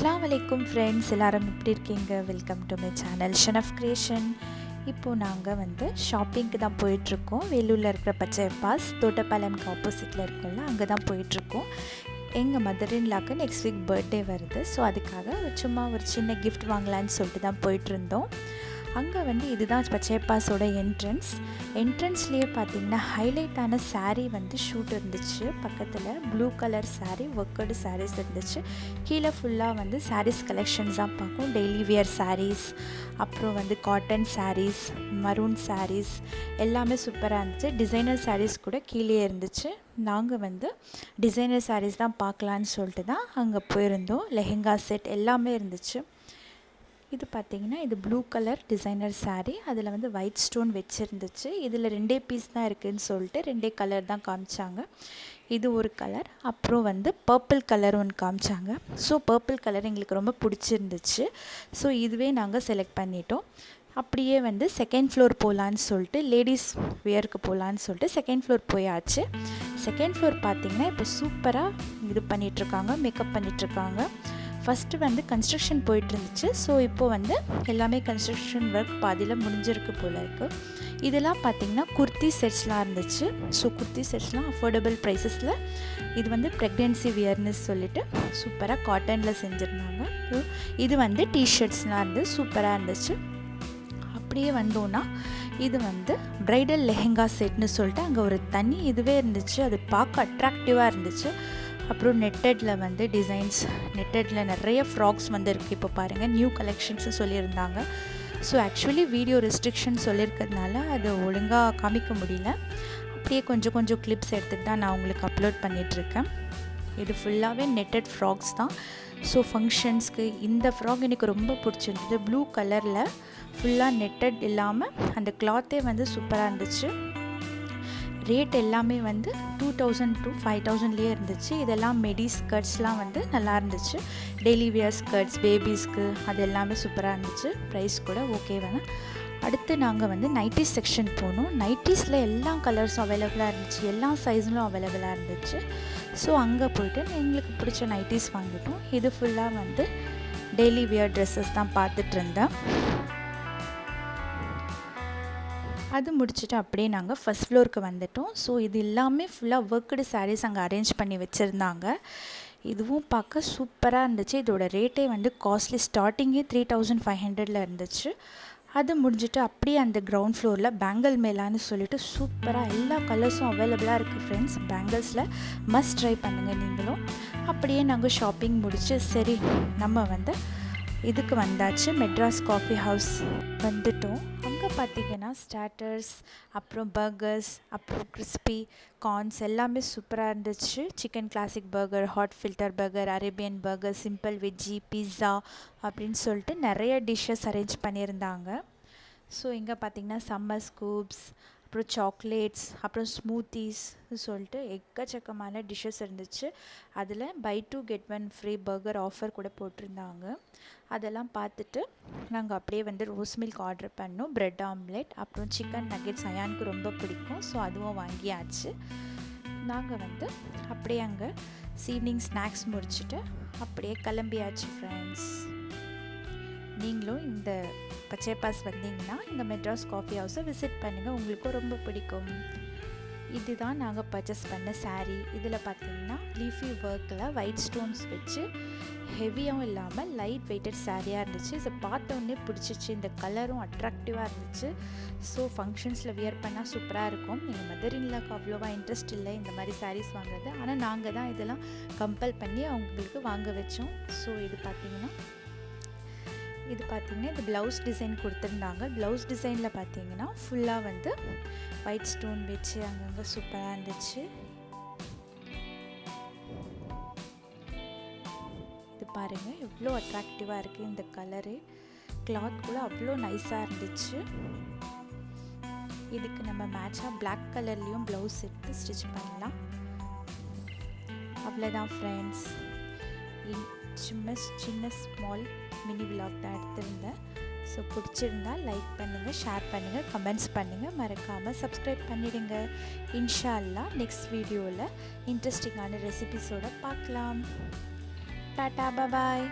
அஸ்ஸலாமு அலைக்கும் ஃப்ரெண்ட்ஸ், எல்லாரும் எப்படி இருக்கீங்க? வெல்கம் டு மை சேனல் ஷனஃப் கிரியேஷன். இப்போது நாங்கள் ஷாப்பிங்க்கு தான் போயிட்டுருக்கோம். வேலூரில் இருக்கிற பச்சையப்பாஸ் தோட்டப்பாளையம்க்கு ஆப்போசிட்டில் இருக்கோம்ல, அங்கே தான் போயிட்டுருக்கோம். எங்கள் மதர் இன் லாக்கு நெக்ஸ்ட் வீக் பர்த்டே வருது. ஸோ அதுக்காக சும்மா ஒரு சின்ன கிஃப்ட் வாங்கலான்னு சொல்லிட்டு தான் போயிட்டுருந்தோம். அங்கே இதுதான் பச்சையப்பாஸோட என்ட்ரன்ஸ்லேயே பார்த்திங்கன்னா ஹைலைட்டான சாரீ ஷூட் இருந்துச்சு. பக்கத்தில் blue colour sari, worked saris இருந்துச்சு. கீழே ஃபுல்லாக சாரீஸ் கலெக்ஷன்ஸ் தான் பார்க்கும். டெய்லி வியர் சாரீஸ், அப்புறம் காட்டன் சாரீஸ், மரூன் சாரீஸ் எல்லாமே சூப்பராக இருந்துச்சு. டிசைனர் சாரீஸ் கூட கீழே இருந்துச்சு. நாங்கள் டிசைனர் சாரீஸ் தான் பார்க்கலான்னு சொல்லிட்டு தான் அங்கே போயிருந்தோம். லெஹெங்கா செட் எல்லாமே இருந்துச்சு. இது பார்த்திங்கன்னா இது ப்ளூ கலர் டிசைனர் சாரீ. அதில் ஒயிட் ஸ்டோன் வச்சுருந்துச்சு. இதில் 2 பீஸ் தான் இருக்குதுன்னு சொல்லிட்டு 2 கலர் தான் காமிச்சாங்க. இது ஒரு கலர், அப்புறம் பர்பிள் கலர் ஒன்று காமிச்சாங்க. ஸோ பர்பிள் கலர் எங்களுக்கு ரொம்ப பிடிச்சிருந்துச்சு. ஸோ இதுவே நாங்கள் செலக்ட் பண்ணிட்டோம். அப்படியே செகண்ட் ஃப்ளோர் போகலான்னு சொல்லிட்டு, லேடிஸ் வியருக்கு போகலான்னு சொல்லிட்டு செகண்ட் ஃப்ளோர் போயாச்சு. செகண்ட் ஃப்ளோர் பார்த்திங்கன்னா இப்போ சூப்பராக இது பண்ணிகிட்ருக்காங்க, மேக்கப் பண்ணிகிட்ருக்காங்க. First construction போயிட்டுருந்துச்சு. ஸோ இப்போது எல்லாமே கன்ஸ்ட்ரக்ஷன் ஒர்க் பாதியில் முடிஞ்சிருக்கு போல் இருக்குது. இதெல்லாம் பார்த்திங்கன்னா குர்த்தி செட்ஸ்லாம் இருந்துச்சு. ஸோ குர்த்தி செட்ஸ்லாம் அஃபோர்டபுள் ப்ரைஸஸில். இது ப்ரெக்னென்சி வியர்னு சொல்லிட்டு சூப்பராக காட்டனில் செஞ்சுருந்தாங்க. ஸோ இது டிஷர்ட்ஸ்லாம் சூப்பராக இருந்துச்சு. அப்படியே வந்தோன்னா இது ப்ரைடல் லெஹெங்கா செட்னு சொல்லிட்டு அங்கே ஒரு தனி இதுவே இருந்துச்சு. அது பார்க்க அட்ராக்டிவாக இருந்துச்சு. அப்புறம் நெட்டடில் டிசைன்ஸ், நெட்டடில் நிறைய ஃப்ராக்ஸ் இருக்குது. இப்போ பாருங்கள், நியூ கலெக்ஷன்ஸு சொல்லியிருந்தாங்க. ஸோ ஆக்சுவலி வீடியோ ரெஸ்ட்ரிக்ஷன் சொல்லியிருக்கிறதுனால அது ஒழுங்காக காமிக்க முடியல. அப்படியே கொஞ்சம் கிளிப்ஸ் எடுத்துகிட்டு தான் நான் உங்களுக்கு அப்லோட் பண்ணிகிட்ருக்கேன். இது ஃபுல்லாகவே நெட்டட் ஃப்ராக்ஸ் தான். ஸோ ஃபங்க்ஷன்ஸ்க்கு இந்த ஃப்ராக் எனக்கு ரொம்ப பிடிச்சிருந்தது. ப்ளூ கலரில் ஃபுல்லாக நெட்டட் இல்லாமல் அந்த கிளாத்தே சூப்பராக இருந்துச்சு. ரேட் எல்லாமே 2000 to 5000லேயே இருந்துச்சு. இதெல்லாம் மெடி ஸ்கர்ட்ஸ்லாம் நல்லா இருந்துச்சு. டெய்லி வியர் ஸ்கர்ட்ஸ், பேபிஸ்க்கு அது எல்லாமே சூப்பராக இருந்துச்சு. ப்ரைஸ் கூட ஓகே வேணும். அடுத்து நாங்கள் நைட்டிஸ் செக்ஷன் போனோம். நைட்டிஸில் எல்லா கலர்ஸும் அவைலபிளாக இருந்துச்சு, எல்லா சைஸ்லும் அவைலபிளாக இருந்துச்சு. ஸோ அங்கே போய்ட்டு எங்களுக்கு பிடிச்ச நைட்டிஸ் வாங்கிட்டோம். இது ஃபுல்லாக டெய்லி வியர் ட்ரெஸ்ஸஸ் தான் பார்த்துட்டு இருந்தேன். அது முடிச்சுட்டு அப்படியே நாங்கள் ஃபஸ்ட் ஃப்ளோருக்கு வந்துட்டோம். ஸோ இது எல்லாமே ஃபுல்லாக ஒர்க்கடு சாரீஸ் அங்கே அரேஞ்ச் பண்ணி வச்சுருந்தாங்க. இதுவும் பார்க்க சூப்பராக இருந்துச்சு. இதோட ரேட்டே காஸ்ட்லி, ஸ்டார்டிங்கே 3500ல் இருந்துச்சு. அது முடிஞ்சுட்டு அப்படியே அந்த கிரவுண்ட் ஃப்ளோரில் பேங்கிள் மேலான்னு சொல்லிட்டு சூப்பராக எல்லா கலர்ஸும் அவைலபிளாக இருக்குது ஃப்ரெண்ட்ஸ். பேங்கிள்ஸில் மஸ்ட் ட்ரை பண்ணுங்கள் நீங்களும். அப்படியே நாங்கள் ஷாப்பிங் முடிச்சு சரி நம்ம இதுக்கு வந்தாச்சு. மெட்ராஸ் காஃபி ஹவுஸ் வந்துட்டோம். அங்கே பார்த்திங்கன்னா ஸ்டார்டர்ஸ், அப்புறம் பர்கர்ஸ், அப்புறம் கிறிஸ்பி கார்ன்ஸ் எல்லாமே சூப்பராக இருந்துச்சு. Chicken classic burger, hot filter burger, Arabian burger, simple veggie, pizza அப்படின்னு சொல்லிட்டு நிறைய டிஷ்ஷஸ் அரேஞ்ச் பண்ணியிருந்தாங்க. ஸோ இங்கே பார்த்திங்கன்னா சம்மர் ஸ்கூப்ஸ், அப்புறம் சாக்லேட்ஸ், அப்புறம் ஸ்மூத்தீஸ் சொல்லிட்டு எக்கச்சக்கமான டிஷ்ஷஸ் இருந்துச்சு. அதில் buy 2 get 1 free burger offer கூட போட்டிருந்தாங்க. அதெல்லாம் பார்த்துட்டு நாங்கள் அப்படியே ரோஸ் மில்க் ஆர்டர் பண்ணோம், ப்ரெட் ஆம்லெட், அப்புறம் சிக்கன் நக்கெட்ஸ் அயானுக்கு ரொம்ப பிடிக்கும். ஸோ அதுவும் வாங்கியாச்சு. நாங்கள் அப்படியே அங்கே ஈவினிங் ஸ்நாக்ஸ் முடிச்சுட்டு அப்படியே கிளம்பியாச்சு ஃப்ரெண்ட்ஸ். நீங்களும் இந்த பச்சையப்பாஸ் வந்தீங்கன்னா இந்த மெட்ராஸ் காஃபி ஹவுஸை விசிட் பண்ணுங்கள், உங்களுக்கும் ரொம்ப பிடிக்கும். இதுதான் நாங்கள் பர்ச்சேஸ் பண்ண சாரீ. இதில் பார்த்திங்கன்னா லீஃபி ஒர்க்கில் ஒயிட் ஸ்டோன்ஸ் வச்சு ஹெவியாகவும் இல்லாமல் லைட் வெயிட்டட் சாரியாக இருந்துச்சு. இதை பார்த்தோன்னே பிடிச்சிச்சு. இந்த கலரும் அட்ராக்டிவாக இருந்துச்சு. ஸோ ஃபங்க்ஷன்ஸில் வியர் பண்ணால் சூப்பராக இருக்கும். எங்கள் மதர் இன் லாக்கு அவ்வளோவா இன்ட்ரெஸ்ட் இல்லை இந்த மாதிரி சாரீஸ் வாங்குறது. ஆனால் நாங்கள் தான் இதெல்லாம் கம்பல் பண்ணி அவங்களுக்கு வாங்க வச்சோம். ஸோ இது பார்த்திங்கன்னா இது ப்ளவுஸ் டிசைன் கொடுத்துருந்தாங்க. ப்ளவுஸ் டிசைனில் பார்த்தீங்கன்னா ஃபுல்லாக ஒயிட் ஸ்டோன் வச்சு அங்கங்கே சூப்பராக இருந்துச்சு. இது பாருங்கள் எவ்வளோ அட்ராக்டிவாக இருக்குது இந்த கலரு. கிளாத் கூட அவ்வளோ நைஸாக இருந்துச்சு. இதுக்கு நம்ம மேட்சாக பிளாக் கலர்லேயும் ப்ளவுஸ் எடுத்து ஸ்டிச் பண்ணலாம். அவ்வளோதான் ஃப்ரெண்ட்ஸ். சின்ன ஸ்மால் மினி விலாக் தான் எடுத்திருந்தேன். ஸோ பிடிச்சிருந்தா லைக் பண்ணுங்கள், ஷேர் பண்ணுங்கள், கமெண்ட்ஸ் பண்ணுங்கள், மறக்காமல் சப்ஸ்கிரைப் பண்ணிடுங்க. இன்ஷா அல்லாஹ் நெக்ஸ்ட் வீடியோவில் இன்ட்ரெஸ்டிங்கான ரெசிபிஸோடு பார்க்கலாம். டாட்டா, பாய்.